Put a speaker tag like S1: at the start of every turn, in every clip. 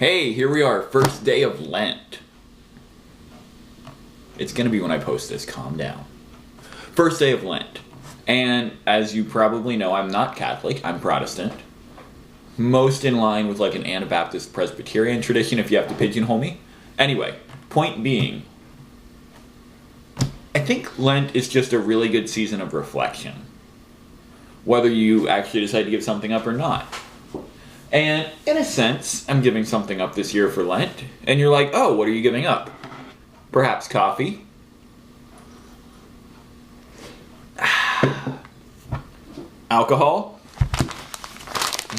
S1: Hey, here we are, first day of Lent. It's gonna be when I post this, calm down. First day of Lent. And as you probably know, I'm not Catholic, I'm Protestant. Most in line with like an Anabaptist Presbyterian tradition if you have to pigeonhole me. Anyway, point being, I think Lent is just a really good season of reflection. Whether you actually decide to give something up or not. And in a sense, I'm giving something up this year for Lent. And you're like, oh, what are you giving up? Perhaps coffee? Alcohol?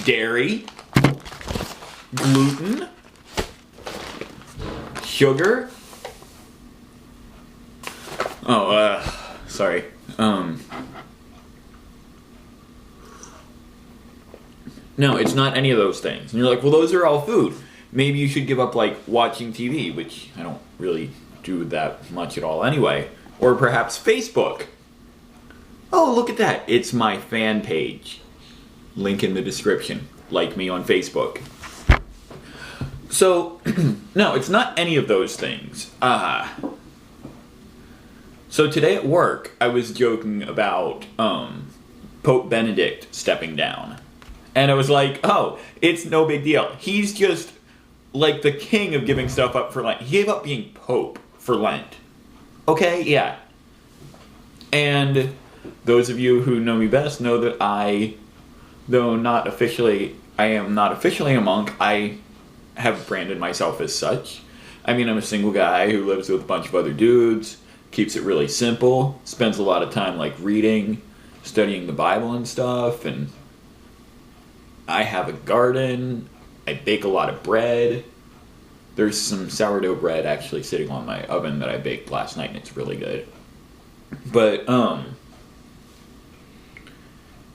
S1: Dairy? Gluten? Sugar? Sorry. No, it's not any of those things. And you're like, well, those are all food. Maybe you should give up, like, watching TV, which I don't really do that much at all anyway. Or perhaps Facebook. Oh, look at that. It's my fan page. Link in the description. Like me on Facebook. So, no, it's not any of those things. So today at work, I was joking about Pope Benedict stepping down. And I was like, oh, it's no big deal. He's just like the king of giving stuff up for Lent. He gave up being Pope for Lent. Okay, yeah. And those of you who know me best know that I am not officially a monk. I have branded myself as such. I mean, I'm a single guy who lives with a bunch of other dudes, keeps it really simple, spends a lot of time like reading, studying the Bible and stuff, and I have a garden. I bake a lot of bread. There's some sourdough bread actually sitting on my oven that I baked last night, and it's really good. But,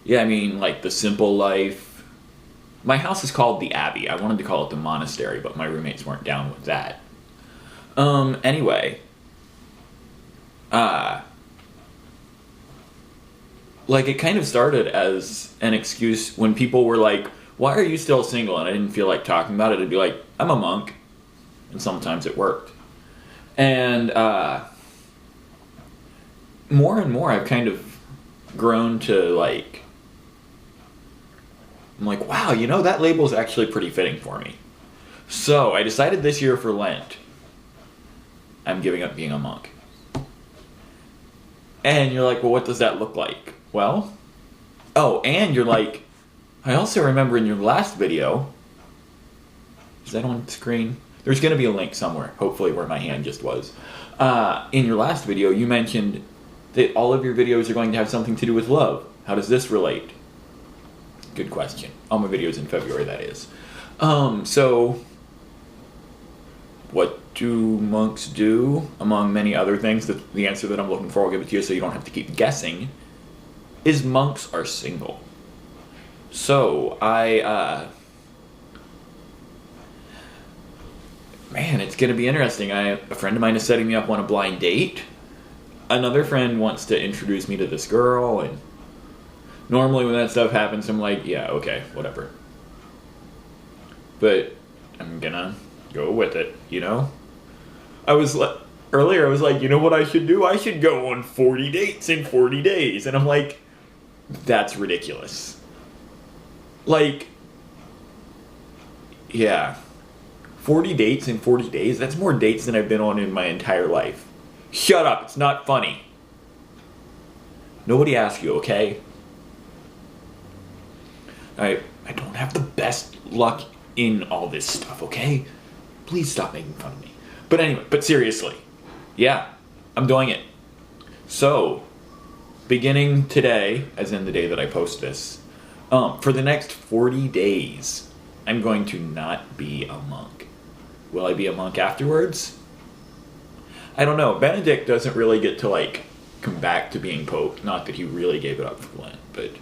S1: yeah, I mean, like, the simple life. My house is called the Abbey. I wanted to call it the monastery, but my roommates weren't down with that. Anyway. Like, it kind of started as an excuse when people were like, why are you still single? And I didn't feel like talking about it. I'd be like, I'm a monk. And sometimes it worked. And more and more I've kind of grown to like, I'm like, wow, you know, that label's actually pretty fitting for me. So I decided this year for Lent, I'm giving up being a monk. And you're like, well, what does that look like? Well, oh, and you're like, I also remember in your last video, is that on screen? There's going to be a link somewhere, hopefully where my hand just was. In your last video, you mentioned that all of your videos are going to have something to do with love. How does this relate? Good question. All my videos in February, that is. So, what do monks do? Among many other things, the answer that I'm looking for, I'll give it to you so you don't have to keep guessing, is monks are single. So, man, it's going to be interesting. A friend of mine is setting me up on a blind date. Another friend wants to introduce me to this girl, and normally when that stuff happens, I'm like, yeah, okay, whatever. But I'm gonna go with it, you know? Earlier I was like, you know what I should do? I should go on 40 dates in 40 days. And I'm like, that's ridiculous. Like, yeah. 40 dates in 40 days? That's more dates than I've been on in my entire life. Shut up, it's not funny. Nobody asked you, okay? I don't have the best luck in all this stuff, okay? Please stop making fun of me. But anyway, but seriously. Yeah, I'm doing it. So, beginning today, as in the day that I post this, for the next 40 days, I'm going to not be a monk. Will I be a monk afterwards? I don't know. Benedict doesn't really get to, like, come back to being Pope. Not that he really gave it up for Lent, but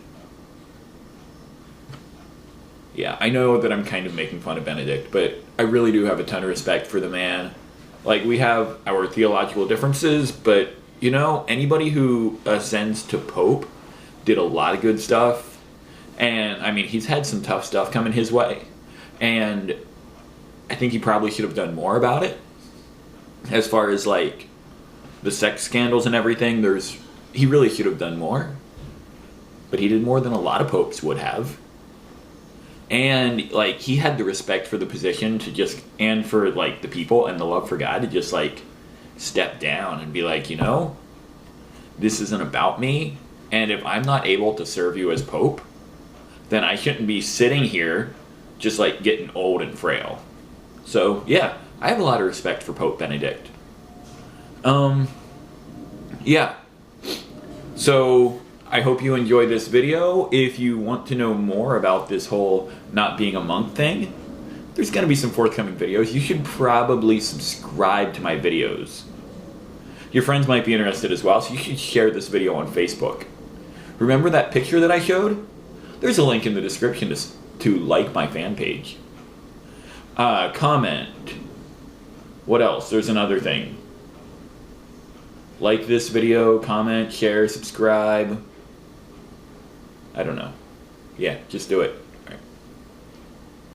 S1: yeah, I know that I'm kind of making fun of Benedict, but I really do have a ton of respect for the man. Like, we have our theological differences, but, you know, anybody who ascends to Pope did a lot of good stuff. And, I mean, he's had some tough stuff coming his way. And I think he probably should have done more about it. As far as like the sex scandals and everything, he really should have done more. But he did more than a lot of popes would have. And like he had the respect for the position to just, and for like the people and the love for God to just like step down and be like, you know, this isn't about me, and if I'm not able to serve you as Pope, then I shouldn't be sitting here just like getting old and frail. So yeah, I have a lot of respect for Pope Benedict. Yeah. So I hope you enjoyed this video. If you want to know more about this whole not being a monk thing, there's going to be some forthcoming videos. You should probably subscribe to my videos. Your friends might be interested as well, so you should share this video on Facebook. Remember that picture that I showed? There's a link in the description to like my fan page. Comment. What else? There's another thing. Like this video, comment, share, subscribe. I don't know. Yeah, just do it.